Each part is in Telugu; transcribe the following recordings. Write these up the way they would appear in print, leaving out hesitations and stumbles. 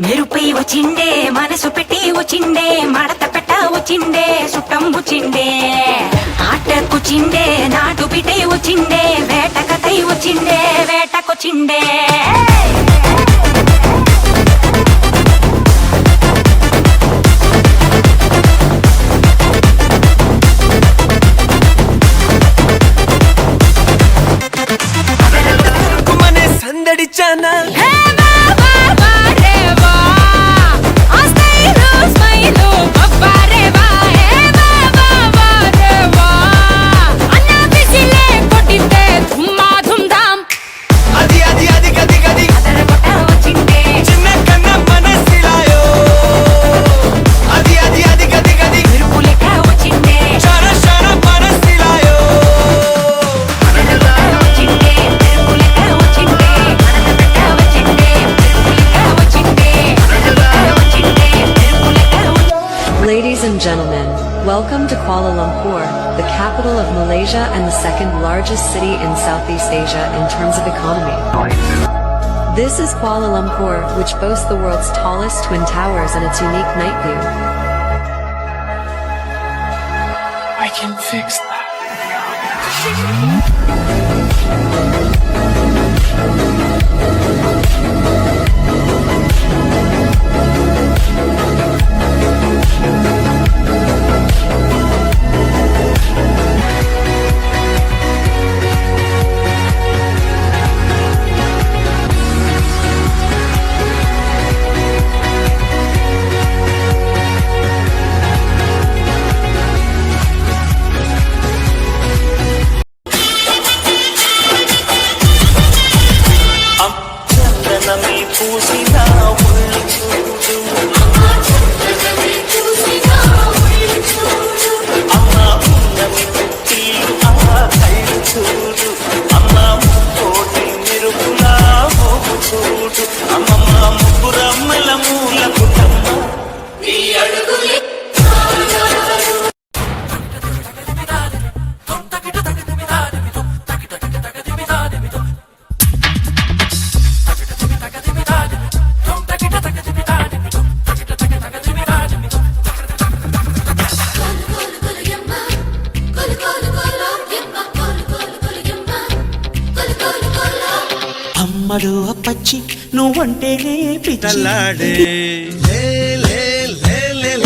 మెరుపై వచ్చిండే మనసు పెట్టి వచ్చిండే మడత పెట్ట వచ్చిండే సుట్టం వచ్చిండే ఆటకొచ్చిండే నాటు బిడ్డ వచ్చిండే వేట కథై వచ్చిండే వేటకొచ్చిండే సందడిచానా Ladies and gentlemen, welcome to Kuala Lumpur, the capital of Malaysia and the second largest city in Southeast Asia in terms of economy. This is Kuala Lumpur, which boasts the world's tallest twin towers and its unique night view. I can fix that. అమ్మడు అప్పచ్చి నువ్వంటేనే పిచ్చలాడే లే లే లే లే లే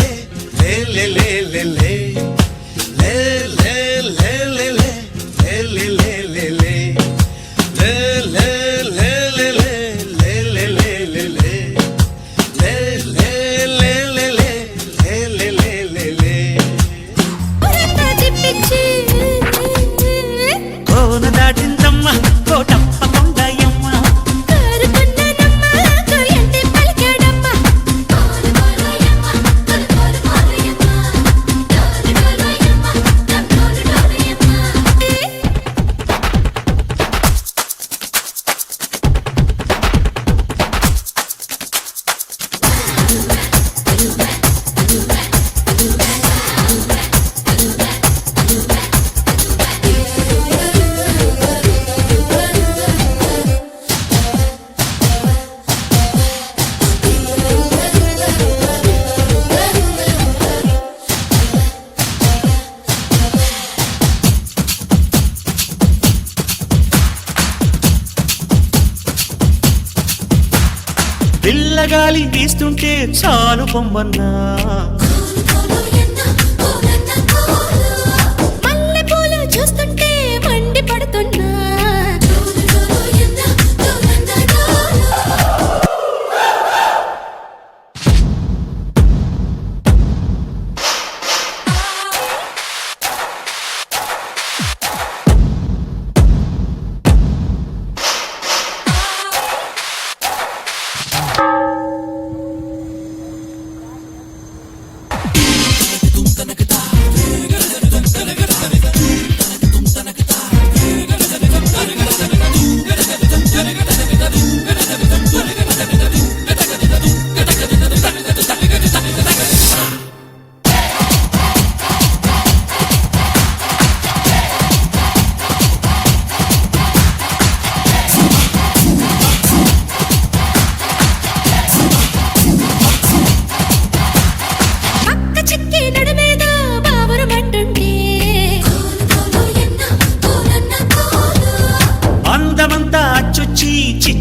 లే లే లే లే లే లే లే లే లే లే లే లే కోన దాటిందమ్మ కోటమ్మ పిల్లగాలి వీస్తుంటే చాలు పొమ్మన్నా మల్లెపూలు చూస్తుంటే మండి పడుతున్నా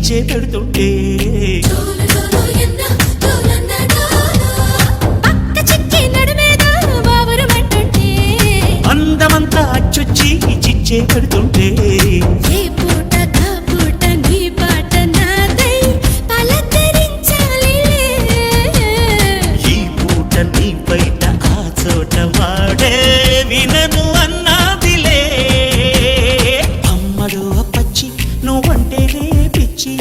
చిచ్చే పెడుతుంటే పక్క చిక్కి నడుమేదో బావురమంటుంటే అందమంతా అచ్చొచ్చి చిచ్చే పెడుతుంటే ఏ పూట కా పూట నీ పాట నాదై పలకరించాలి ఈ పూట నీ బయట ఆ చోట వాడే వినను అన్నాదిలే అమ్మడు అప్పచ్చి నువ్వంటేనే పిచ్చి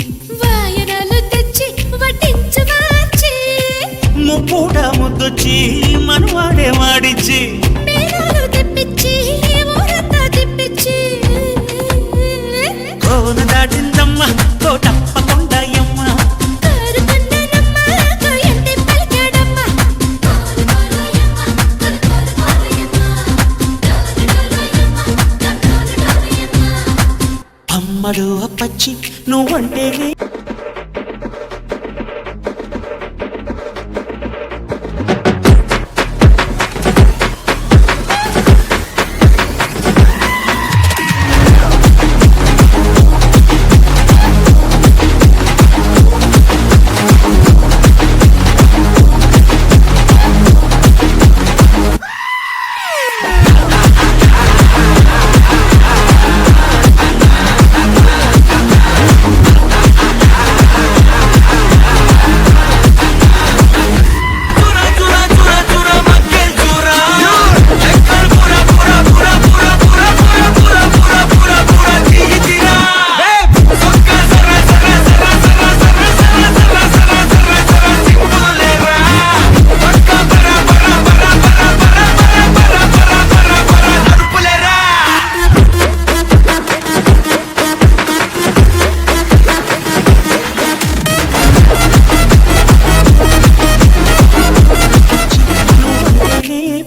వాయనాలు తెచ్చి వడ్డించవాచి ముప్పూట ముద్దొచ్చి మనవాడే వాడిచ్చి మేళాలు తెప్పించి ఊరంతా తిప్పించి కోన దాటిందమ్మ తోటప్పకొండయమ్మ కారుకున్నానమ్మ కోయంటే పలికాడమ్మ అమ్మడు అప్పచ్చి నువ్వంటేనే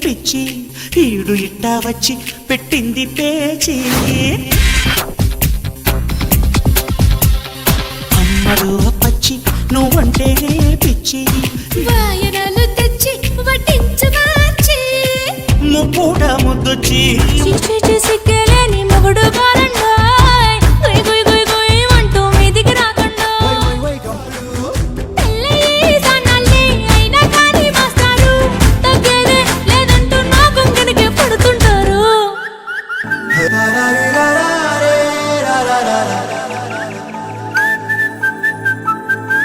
పిచ్చి ఈడు ఇట్టా వచ్చి పెట్టింది పేచి అమ్మడు అప్పచ్చి నువ్వంటేనే పిచ్చి వాయనాలు తెచ్చి వడ్డించవాచి ముప్పూట ముద్దొచ్చి సిగ్గలేని మొగుడు